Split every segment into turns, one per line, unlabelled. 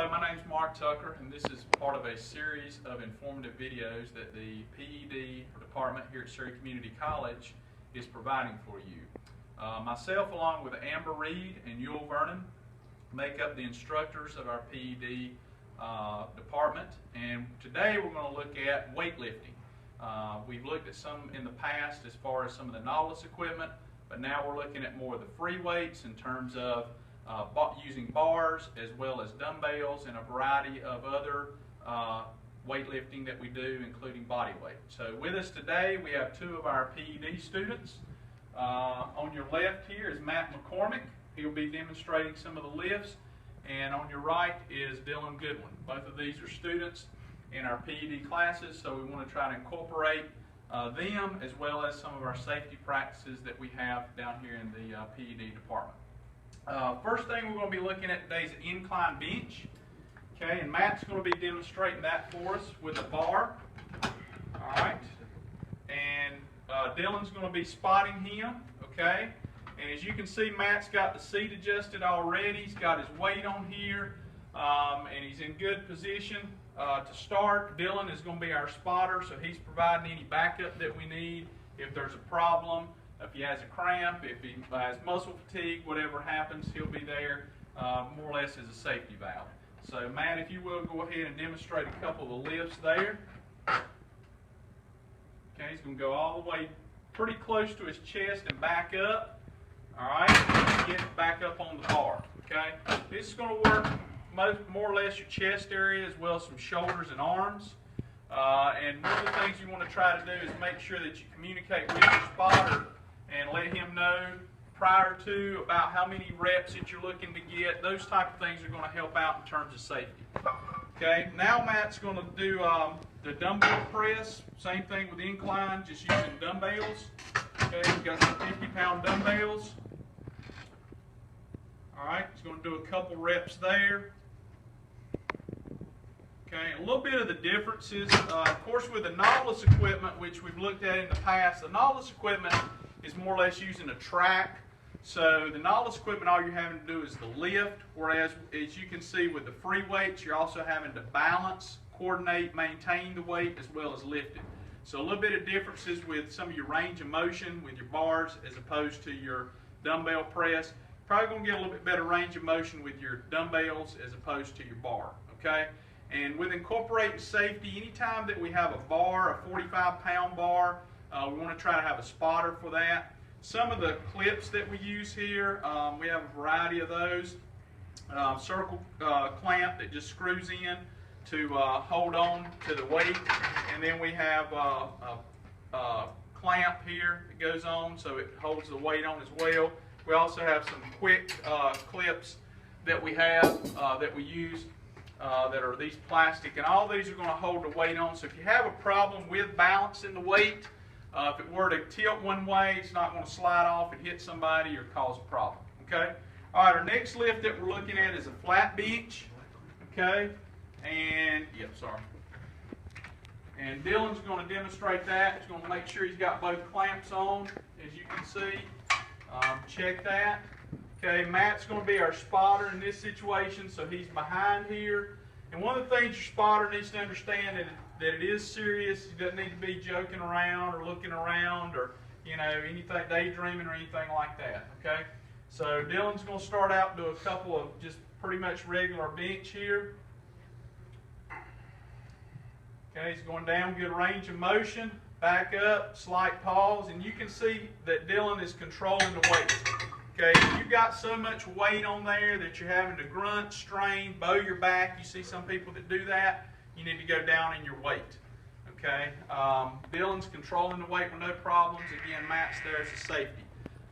Hello, my name is Mark Tucker, and this is part of a series of informative videos that the PED department here at Surry Community College is providing for you. Myself, along with Amber Reed and Yule Vernon, make up the instructors of our PED department, and today we're going to look at weightlifting. We've looked at some in the past as far as some of the novice equipment, but now we're looking at more of the free weights in terms of using bars as well as dumbbells and a variety of other weightlifting that we do, including body weight. So with us today we have two of our PED students. On your left here is Matt McCormick. He'll be demonstrating some of the lifts, and on your right is Dylan Goodwin. Both of these are students in our PED classes, so we want to try to incorporate them as well as some of our safety practices that we have down here in the PED department. First thing we're going to be looking at today is an incline bench. Okay, and Matt's going to be demonstrating that for us with a bar. Alright, and Dylan's going to be spotting him. Okay, and as you can see, Matt's got the seat adjusted already. He's got his weight on here, and he's in good position to start. Dylan is going to be our spotter, so he's providing any backup that we need if there's a problem. If he has a cramp, if he has muscle fatigue, whatever happens, he'll be there more or less as a safety valve. So Matt, if you will, go ahead and demonstrate a couple of the lifts there. Okay, he's going to go all the way pretty close to his chest and back up. All right, get back up on the bar. Okay, this is going to work more or less your chest area as well as some shoulders and arms. And one of the things you want to try to do is make sure that you communicate with your spotter and let him know prior to about how many reps that you're looking to get. Those type of things are going to help out in terms of safety. Okay, now Matt's going to do the dumbbell press. Same thing with incline, just using dumbbells. Okay, we've got some 50-pound dumbbells. All right, he's going to do a couple reps there. Okay, a little bit of the differences, of course, with the novice equipment, which we've looked at in the past. The novice equipment is more or less using a track. So the novice equipment, all you're having to do is the lift, whereas as you can see with the free weights, you're also having to balance, coordinate, maintain the weight as well as lift it. So a little bit of differences with some of your range of motion with your bars as opposed to your dumbbell press. Probably going to get a little bit better range of motion with your dumbbells as opposed to your bar. Okay. And with incorporating safety, anytime that we have a bar, a 45-pound bar, we want to try to have a spotter for that. Some of the clips that we use here, we have a variety of those. Circle clamp that just screws in to hold on to the weight. And then we have a clamp here that goes on so it holds the weight on as well. We also have some quick clips that we have that we use. That are these plastic, and all these are going to hold the weight on. So if you have a problem with balancing the weight, if it were to tilt one way, it's not going to slide off and hit somebody or cause a problem. Okay. All right. Our next lift that we're looking at is a flat bench. Okay. And And Dylan's going to demonstrate that. He's going to make sure he's got both clamps on, as you can see. Check that. Okay, Matt's going to be our spotter in this situation, so he's behind here. And one of the things your spotter needs to understand is that it is serious. He doesn't need to be joking around or looking around or, you know, anything, daydreaming or anything like that. Okay, so Dylan's going to start out and do a couple of just pretty much regular bench here. Okay, he's going down, good range of motion, back up, slight pause, and you can see that Dylan is controlling the weight. Okay, if you've got so much weight on there that you're having to grunt, strain, bow your back, you see some people that do that, you need to go down in your weight. Okay, Dylan's controlling the weight with no problems. Again, Matt's there as a safety.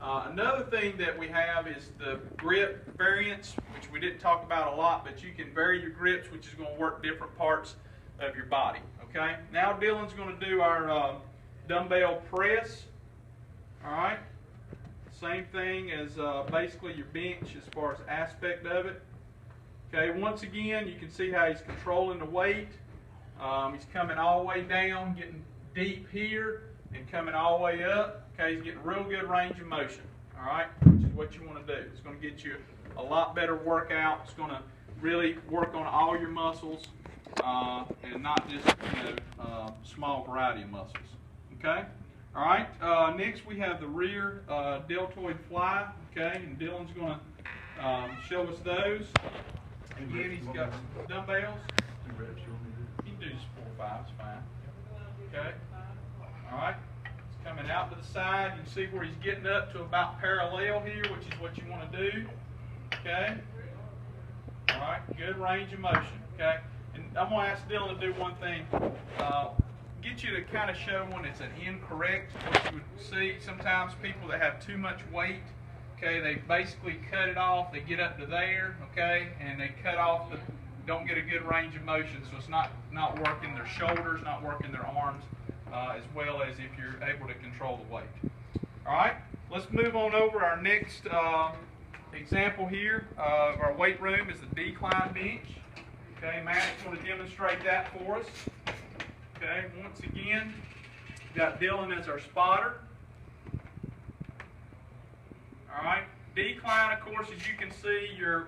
Another thing that we have is the grip variance, which we didn't talk about a lot, but you can vary your grips, which is going to work different parts of your body. Okay, now Dylan's going to do our dumbbell press. All right. Same thing as basically your bench as far as aspect of it. Okay, once again, you can see how he's controlling the weight. He's coming all the way down, getting deep here, and coming all the way up. Okay, he's getting real good range of motion. All right, which is what you want to do. It's going to get you a lot better workout. It's going to really work on all your muscles and not just small variety of muscles. Okay. All right. Next we have the rear deltoid fly. Okay, and Dylan's going to show us those. Again, he's got some dumbbells. You can do just 4 or 5. It's fine. Okay. All right. He's coming out to the side. You can see where he's getting up to about parallel here, which is what you want to do. Okay. All right. Good range of motion. Okay. And I'm going to ask Dylan to do one thing. Get you to kind of show when it's an incorrect. What you would see sometimes people that have too much weight. Okay, they basically cut it off. They get up to there. Okay, and they cut off the. Don't get a good range of motion, so it's not working their shoulders, not working their arms, as well as if you're able to control the weight. All right, let's move on over. Our next example here of our weight room is the decline bench. Okay, Matt's going to demonstrate that for us. Okay, once again, we've got Dylan as our spotter. All right, decline, of course, as you can see, you're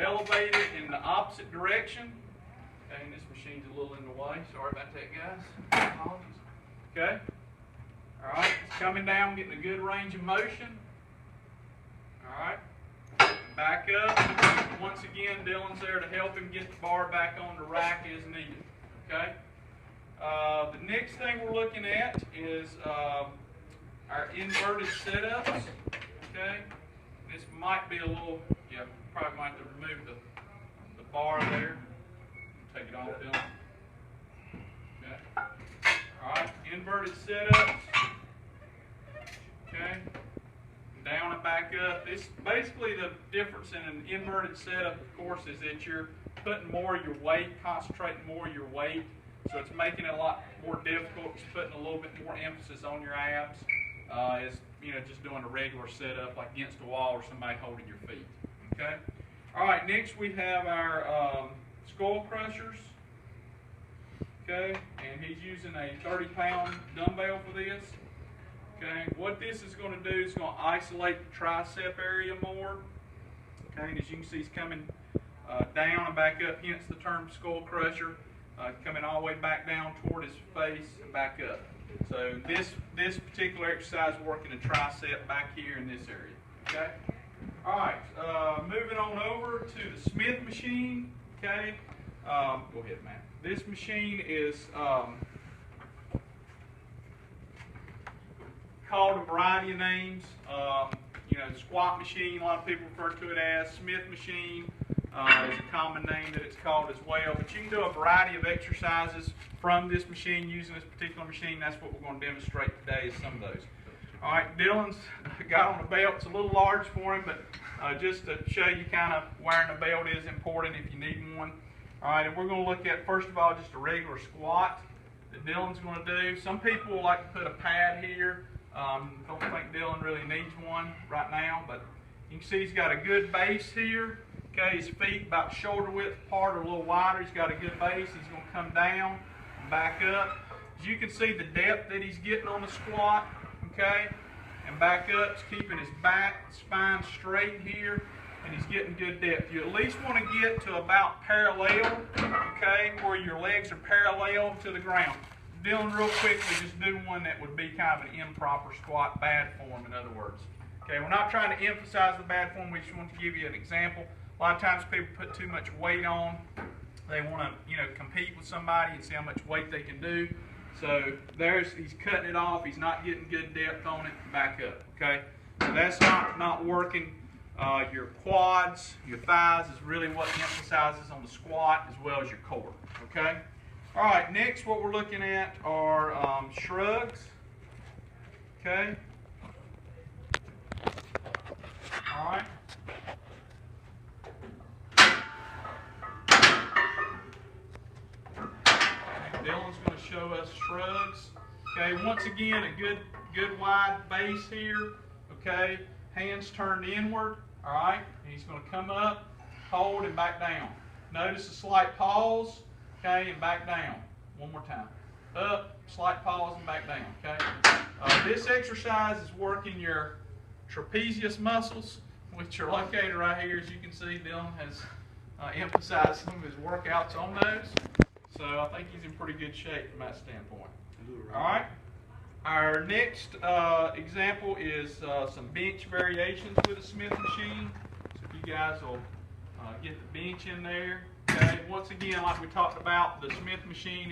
elevated in the opposite direction. Okay, and this machine's a little in the way. Sorry about that, guys. Apologies. Okay. All right, it's coming down, getting a good range of motion. All right. Back up. Once again, Dylan's there to help him get the bar back on the rack as needed. Okay. The next thing we're looking at is our inverted setups. Okay. This might be a little, probably might have to remove the bar there. Take it off, Dylan. Okay. All right. Inverted setups. Okay. Down and back up. This basically the difference in an inverted setup, of course, is that you're putting more of your weight, concentrating more of your weight. So it's making it a lot more difficult. It's putting a little bit more emphasis on your abs as just doing a regular setup like against a wall or somebody holding your feet. Okay. All right. Next we have our skull crushers. Okay, and he's using a 30-pound dumbbell for this. Okay, what this is going to do is going to isolate the tricep area more. Okay, and as you can see, he's coming down and back up, hence the term skull crusher. Coming all the way back down toward his face and back up. So this particular exercise is working the tricep back here in this area. Okay. All right. Moving on over to the Smith machine. Okay. Go ahead, Matt. This machine is called a variety of names. Squat machine, a lot of people refer to it as. Smith machine is a common name that it's called as well. But you can do a variety of exercises from this machine using this particular machine. That's what we're going to demonstrate today is some of those. All right, Dylan's got on the belt. It's a little large for him, but just to show you kind of wearing a belt is important if you need one. All right, and we're going to look at, first of all, just a regular squat that Dylan's going to do. Some people like to put a pad here. Don't think Dylan really needs one right now, but you can see he's got a good base here. Okay, his feet about shoulder width apart or a little wider. He's got a good base. He's going to come down and back up. As you can see, the depth that he's getting on the squat, okay, and back up. He's keeping his back, spine straight here, and he's getting good depth. You at least want to get to about parallel, okay, where your legs are parallel to the ground. Dylan, real quickly, just do one that would be kind of an improper squat, bad form, in other words. Okay, we're not trying to emphasize the bad form. We just want to give you an example. A lot of times people put too much weight on. They want to, compete with somebody and see how much weight they can do. So he's cutting it off. He's not getting good depth on it. Back up. Okay, so that's not working. Your quads, your thighs is really what emphasizes on the squat as well as your core. Okay. All right. Next, what we're looking at are shrugs. Okay. All right. Dylan's going to show us shrugs. Okay, once again, a good wide base here. Okay, hands turned inward. All right, and he's going to come up, hold, and back down. Notice a slight pause. Okay, and back down. One more time. Up, slight pause, and back down. Okay. This exercise is working your trapezius muscles, which are located right here. As you can see, Dylan has emphasize some of his workouts on those. So I think he's in pretty good shape from that standpoint. All right. Our next example is some bench variations with a Smith machine. So if you guys will get the bench in there. Okay. Once again, like we talked about, the Smith machine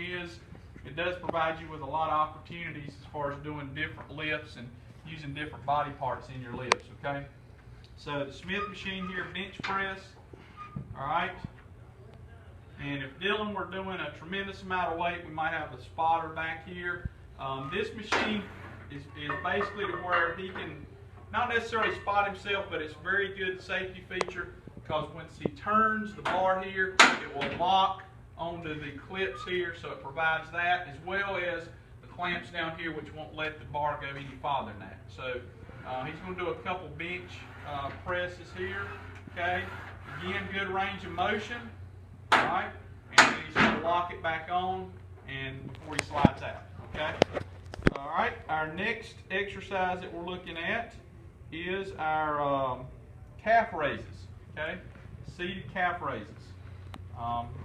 it does provide you with a lot of opportunities as far as doing different lifts and using different body parts in your lifts. Okay. So the Smith machine here, bench press. All right. And if Dylan were doing a tremendous amount of weight, we might have a spotter back here. This machine is basically to where he can not necessarily spot himself, but it's a very good safety feature because once he turns the bar here, it will lock onto the clips here, so it provides that, as well as the clamps down here, which won't let the bar go any farther than that. So he's going to do a couple bench presses here. Okay, again, good range of motion. All right, and then he's going to lock it back on and before he slides out. Okay. All right. Our next exercise that we're looking at is our calf raises. Okay. Seated calf raises.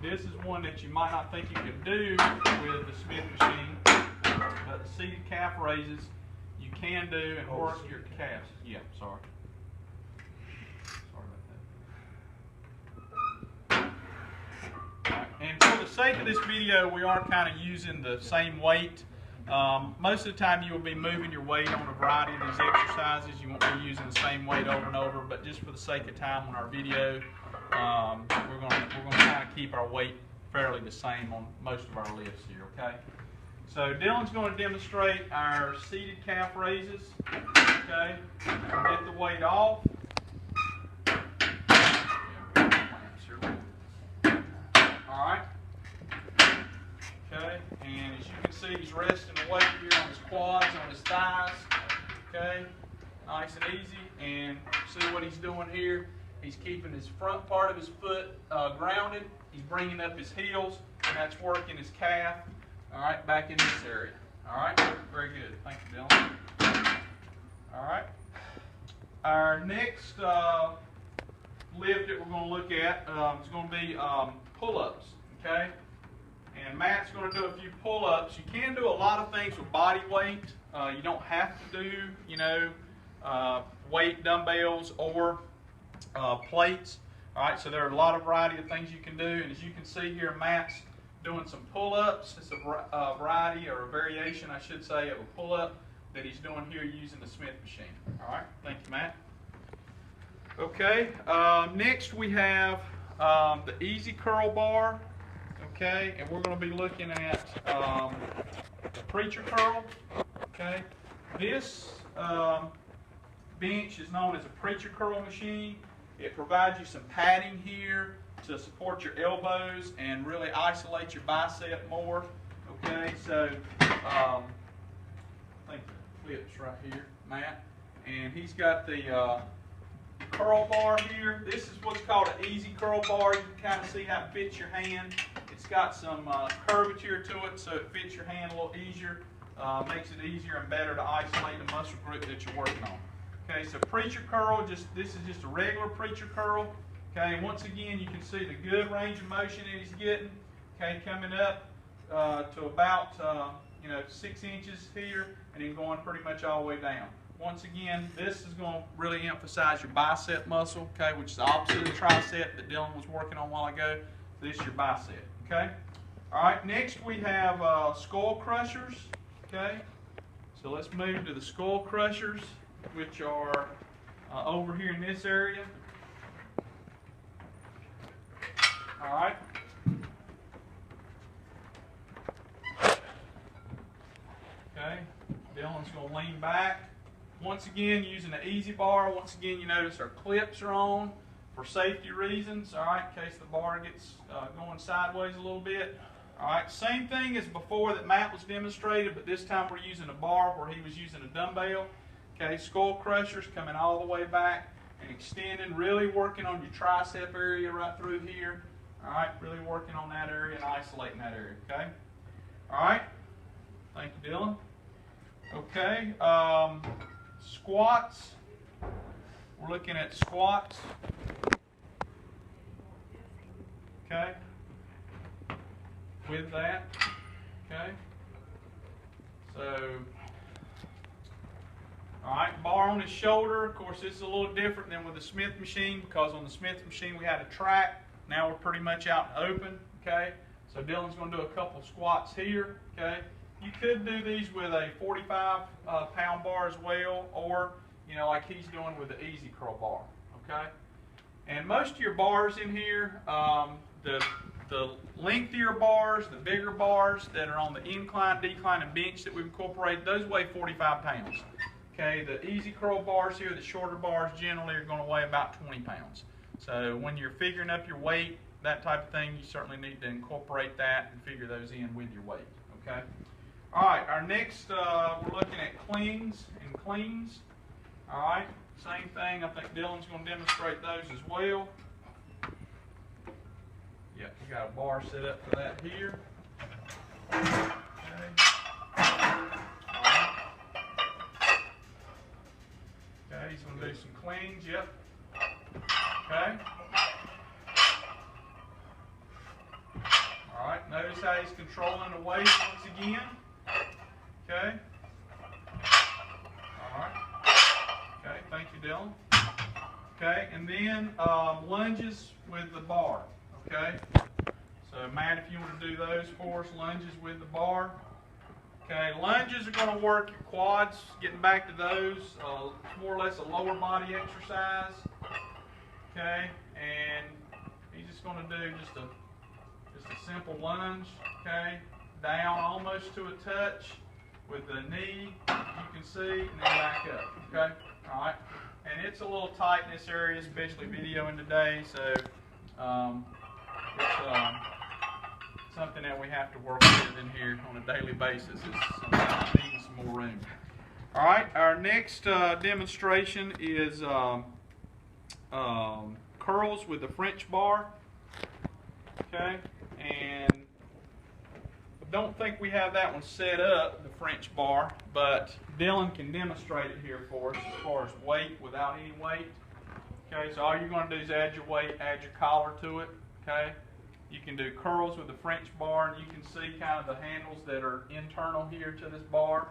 This is one that you might not think you can do with the Smith machine, but the seated calf raises you can do and work your calves. Yeah. Sorry. And for the sake of this video, we are kind of using the same weight. Most of the time you will be moving your weight on a variety of these exercises. You won't be using the same weight over and over, but just for the sake of time on our video, we're going to kind of keep our weight fairly the same on most of our lifts here, okay? So Dylan's going to demonstrate our seated calf raises, okay? Get the weight off. Alright. Okay, and as you can see, he's resting the weight here on his quads, on his thighs. Okay, nice and easy. And see what he's doing here? He's keeping his front part of his foot grounded. He's bringing up his heels, and that's working his calf. Alright, back in this area. Alright, very good. Thank you, Dylan. Alright. Our next lift that we're going to look at is going to be pull-ups, okay? And Matt's going to do a few pull-ups. You can do a lot of things with body weight. You don't have to do, weight dumbbells or plates. All right, so there are a lot of variety of things you can do. And as you can see here, Matt's doing some pull-ups. It's a variety or a variation, I should say, of a pull-up that he's doing here using the Smith machine. All right, thank you, Matt. Okay, next we have the easy curl bar, okay, and we're going to be looking at the preacher curl, okay. This bench is known as a preacher curl machine. It provides you some padding here to support your elbows and really isolate your bicep more, okay. So I think the clip's right here, Matt, and he's got the curl bar here. This is what's called an easy curl bar. You can kind of see how it fits your hand. It's got some curvature to it, so it fits your hand a little easier. Makes it easier and better to isolate the muscle group that you're working on. Okay, so preacher curl, this is just a regular preacher curl. Okay, and once again, you can see the good range of motion that he's getting. Okay, coming up to about 6 inches here, and then going pretty much all the way down. Once again, this is going to really emphasize your bicep muscle, okay, which is the opposite of the tricep that Dylan was working on a while ago. This is your bicep, okay? All right, next we have skull crushers, okay? So let's move to the skull crushers, which are over here in this area. All right. Okay, Dylan's going to lean back. Once again, using the easy bar. Once again, you notice our clips are on for safety reasons, all right, in case the bar gets going sideways a little bit. All right, same thing as before that Matt was demonstrated, but this time we're using a bar where he was using a dumbbell. Okay, skull crushers coming all the way back and extending, really working on your tricep area right through here. All right, really working on that area and isolating that area, okay? All right, thank you, Dylan. Okay, squats. We're looking at squats. okay, with that, okay. So, all right, bar on his shoulder. Of course, this is a little different than with the Smith machine, because on the Smith machine we had a track. Now we're pretty much out in the open, okay. So Dylan's going to do a couple squats here, okay. You could do these with a 45-pound bar as well, or, you know, like he's doing with the Easy Curl bar, okay. And most of your bars in here, the lengthier bars, the bigger bars that are on the incline, decline, and bench that we've incorporated, those weigh 45 pounds. Okay, the Easy Curl bars here, the shorter bars generally are going to weigh about 20 pounds. So when you're figuring up your weight, that type of thing, you certainly need to incorporate that and figure those in with your weight. Okay. All right, our next, we're looking at cleans and cleans. All right, same thing. I think Dylan's going to demonstrate those as well. Yeah, we got a bar set up for that here. Okay. Okay, he's going to do some cleans. Yep. Okay. All right, notice how he's controlling the weight once again. Okay. All right. Okay, thank you, Dylan. Okay, and then lunges with the bar. Okay. So Matt, if you want to do those for us, lunges with the bar. Okay, lunges are going to work your quads. Getting back to those, it's more or less a lower body exercise. Okay, and he's just going to do just a simple lunge. Okay, down almost to a touch with the knee, you can see, and then back up. Okay, all right, and it's a little tight in this area, especially videoing today. So it's something that we have to work with in here on a daily basis. It's sometimes needing some more room. All right, our next demonstration is curls with the French bar. Okay, and I don't think we have that one set up, the French bar, but Dylan can demonstrate it here for us as far as weight without any weight. Okay, so all you're going to do is add your weight, add your collar to it. Okay, you can do curls with the French bar, and you can see kind of the handles that are internal here to this bar.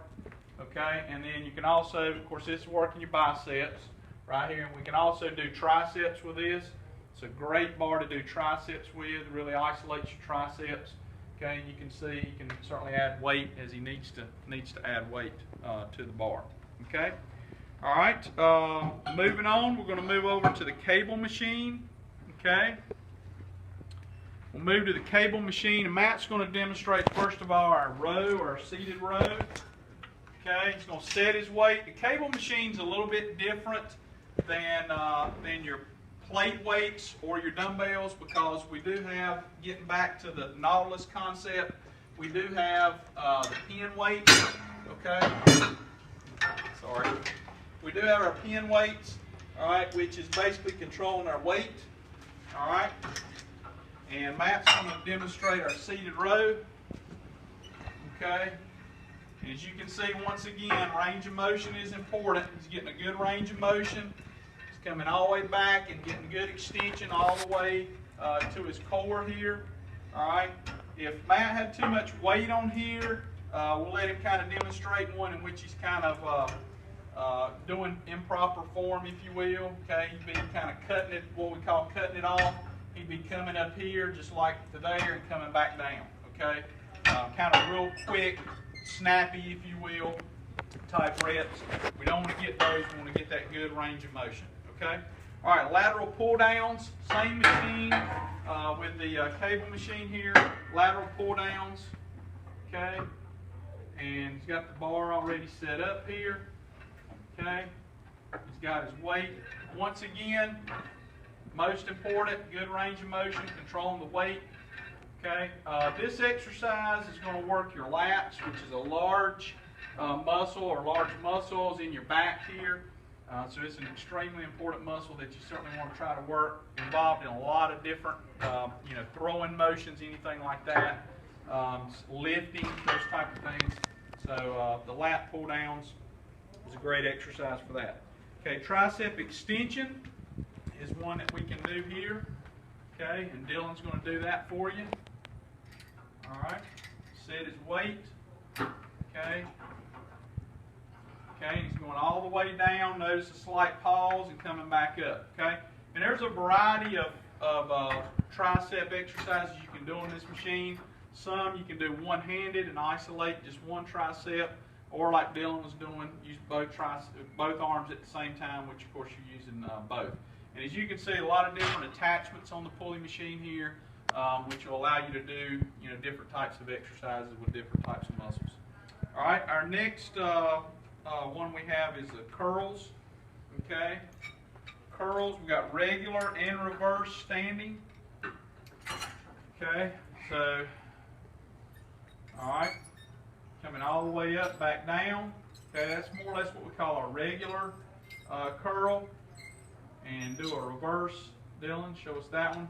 Okay, and then you can also, of course, this is working your biceps right here, and we can also do triceps with this. It's a great bar to do triceps with, really isolates your triceps. Okay, and you can see he can certainly add weight as he needs to add weight to the bar. Okay, all right. Moving on, we're going to move over to the cable machine. Okay, we'll move to the cable machine, and Matt's going to demonstrate first of all our row, or our seated row. Okay, he's going to set his weight. The cable machine's a little bit different than your plate weights or your dumbbells, because we do have, getting back to the Nautilus concept, we do have the pin weights. Okay, sorry, we do have our pin weights. All right, which is basically controlling our weight. All right, and Matt's going to demonstrate our seated row. Okay, as you can see, once again, range of motion is important. He's getting a good range of motion. Coming all the way back and getting good extension all the way to his core here. All right. If Matt had too much weight on here, we'll let him kind of demonstrate one in which he's kind of doing improper form, if you will. Okay. He'd be kind of cutting it, what we call cutting it off. He'd be coming up here just like to there and coming back down. Okay. Kind of real quick, snappy, if you will, type reps. We don't want to get those. We want to get that good range of motion. Okay. All right. Lateral pull downs. Same machine with the cable machine here. Lateral pull downs. Okay. And he's got the bar already set up here. Okay. He's got his weight. Once again, most important, good range of motion, controlling the weight. Okay. This exercise is going to work your lats, which is a large muscle or large muscles in your back here. So it's an extremely important muscle that you certainly want to try to work. Involved in a lot of different, throwing motions, anything like that, lifting, those type of things. So the lat pull downs is a great exercise for that. Okay, tricep extension is one that we can do here. Okay, and Dylan's going to do that for you. All right, set his weight. Okay. Okay, and he's going all the way down. Notice a slight pause and coming back up. Okay, and there's a variety of tricep exercises you can do on this machine. Some you can do one-handed and isolate just one tricep, or like Dylan was doing, use both arms at the same time, which of course you're using both. And as you can see, a lot of different attachments on the pulley machine here, which will allow you to do different types of exercises with different types of muscles. All right, our next one we have is the curls. Okay, curls. We got regular and reverse standing. Okay, so all right, coming all the way up, back down. Okay, that's more or less what we call a regular curl. And do a reverse. Dylan, show us that one.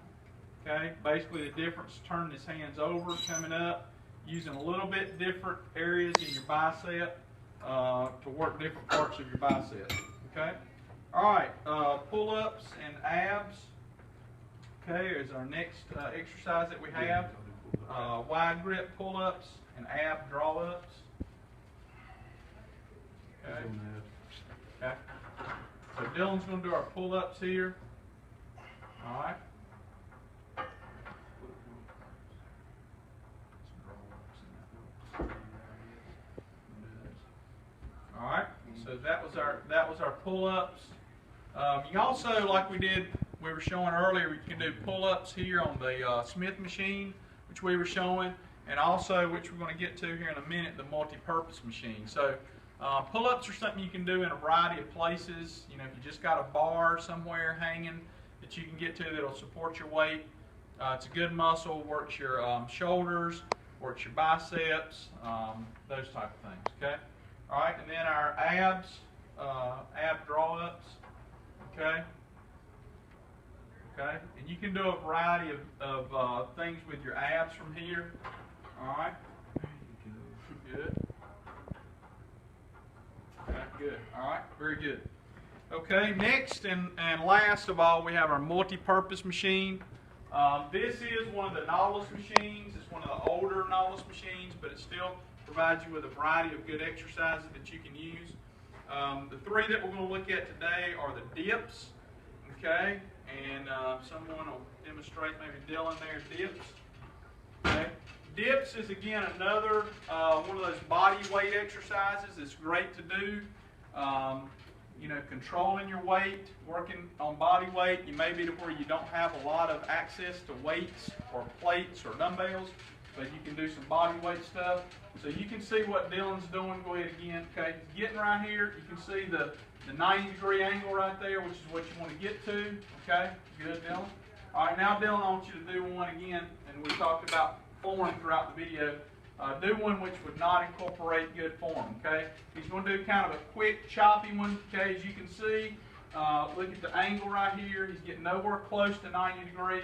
Okay, basically the difference, turning his hands over, coming up, using a little bit different areas in your bicep to work different parts of your bicep. Okay, all right, pull-ups and abs. Okay, is our next exercise that we have. Wide grip pull-ups and ab draw-ups. Okay. Okay. So Dylan's going to do our pull-ups here. All right. All right. So that was our pull-ups. You also, like we were showing earlier, you can do pull-ups here on the Smith machine, which we were showing, and also, which we're going to get to here in a minute, the multi-purpose machine. So pull-ups are something you can do in a variety of places. If you just got a bar somewhere hanging that you can get to that'll support your weight, it's a good muscle, works your shoulders, works your biceps, those type of things. Okay. All right, and then our abs, ab draw-ups. Okay. Okay, and you can do a variety of things with your abs from here. All right. Good. Okay, good. All right, very good. Okay, next and last of all, we have our multi-purpose machine. This is one of the Nautilus machines. It's one of the older Nautilus machines, but it still provides you with a variety of good exercises that you can use. The three that we're going to look at today are the dips. Okay, and someone will demonstrate, maybe Dylan there, dips. Okay. Dips is, again, another one of those body weight exercises. It's great to do. Controlling your weight, working on body weight. You may be to where you don't have a lot of access to weights or plates or dumbbells, but you can do some body weight stuff. So you can see what Dylan's doing. Go ahead again. Okay, getting right here, you can see the 90-degree angle right there, which is what you want to get to. Okay, good, Dylan. All right, now Dylan, I want you to do one again, and we talked about form throughout the video. Do one which would not incorporate good form. Okay, he's going to do kind of a quick, choppy one. Okay, as you can see, look at the angle right here. He's getting nowhere close to 90 degrees,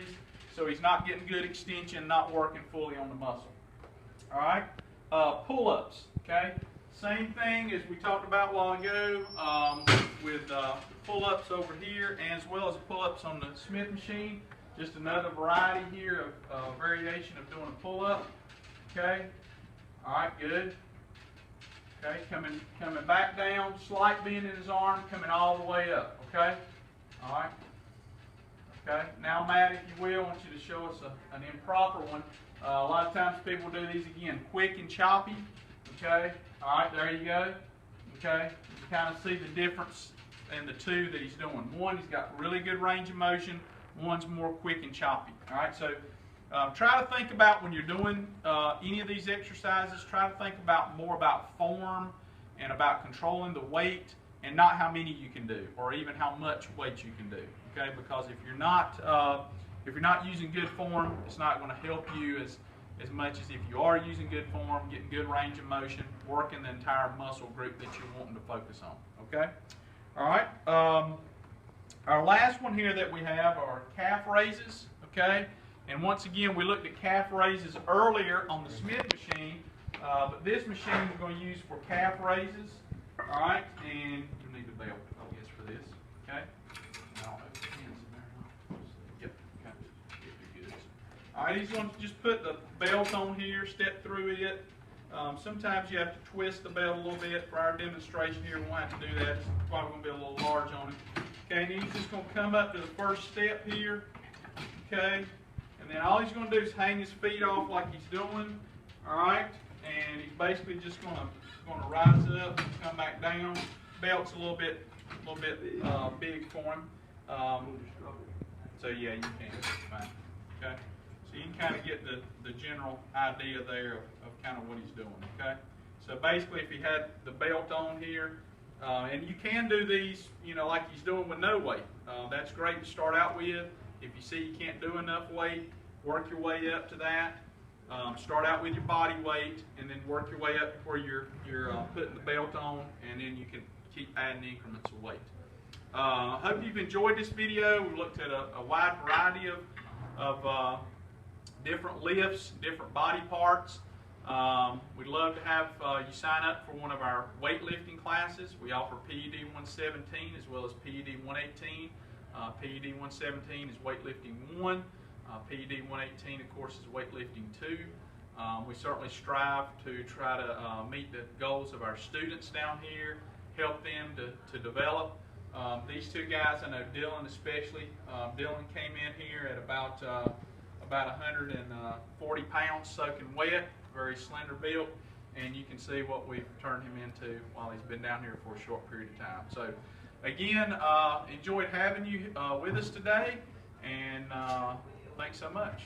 so he's not getting good extension, not working fully on the muscle. All right, pull-ups. Okay, same thing as we talked about a while ago with pull-ups over here, as well as pull-ups on the Smith machine. Just another variety here of variation of doing a pull-up. Okay. All right, good. Okay, coming back down, slight bend in his arm, coming all the way up. Okay. All right. Okay. Now, Matt, if you will, I want you to show us an improper one. A lot of times people do these again, quick and choppy. Okay. All right, there you go. Okay. You kind of see the difference in the two that he's doing. One, he's got really good range of motion. One's more quick and choppy. All right, so try to think about when you're doing any of these exercises, try to think more about form and about controlling the weight and not how many you can do or even how much weight you can do. Okay, because if you're not using good form, it's not going to help you as much as if you are using good form, getting good range of motion, working the entire muscle group that you're wanting to focus on. Okay, all right. Our last one here that we have are calf raises, okay? And once again, we looked at calf raises earlier on the Smith machine, but this machine we're going to use for calf raises, all right? And you need a belt, I guess, for this, okay? Yep, okay. All right, he's going to just put the belt on here, step through it. Sometimes you have to twist the belt a little bit. For our demonstration here, we won't have to do that. It's probably going to be a little large on him. Okay, and he's just going to come up to the first step here. Okay, and then all he's going to do is hang his feet off like he's doing. All right, and he's basically just going to rise up and come back down. Belt's a little bit big for him. So yeah, you can. It's fine. Okay. So you can kind of get the general idea there of kind of what he's doing, okay? So basically, if he had the belt on here, and you can do these, you know, like he's doing with no weight. That's great to start out with. If you see you can't do enough weight, work your way up to that. Start out with your body weight, and then work your way up to where you're putting the belt on, and then you can keep adding increments of weight. I hope you've enjoyed this video. We looked at a wide variety of different lifts, different body parts. We'd love to have you sign up for one of our weightlifting classes. We offer PED 117 as well as PED 118. PED 117 is weightlifting 1. PED 118, of course, is weightlifting 2. We certainly strive to try to meet the goals of our students down here, help them to develop. These two guys, I know Dylan especially. Dylan came in here at about 140 pounds soaking wet, very slender built, and you can see what we've turned him into while he's been down here for a short period of time. So again, enjoyed having you with us today, and thanks so much.